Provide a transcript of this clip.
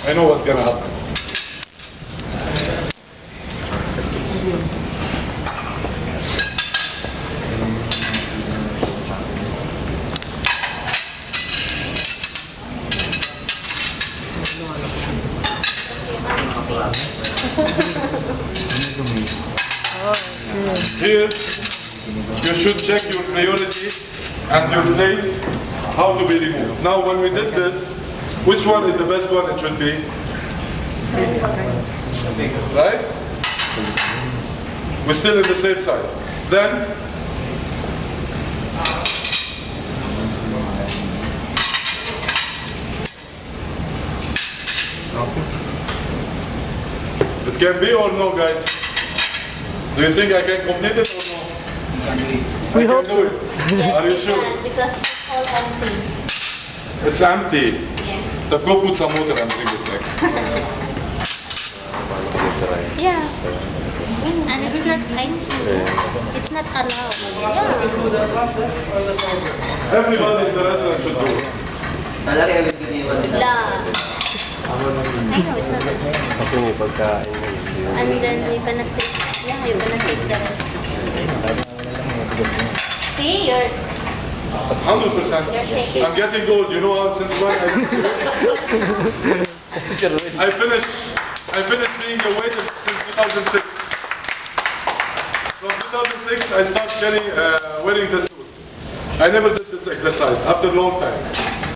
I know what's gonna happen. Here, you should check your priority and your plate, how to be removed. Now, when we did this, which one is the best one it should be? Right? We're still in the safe side. Then, it can be or no, guys? Do you think I can complete it or no? We I hope can do so. it. Yes, Are you we sure? can, because it's all empty. It's empty. Yes. So go put some water and bring it back. Yeah. And it's not, I think, it's not allowed. Yeah. Everybody in the restaurant should do it. Salary agad biniwan nila. La. I know, it's not allowed. Kasi may pagkain na yun. And then you cannot take, yeah, you cannot take the rest. See, you're 100%. You're shaking. I'm getting old. You know how since when I finished being a waiter since 2006. From 2006 I started wearing the suit. I never did this exercise after a long time.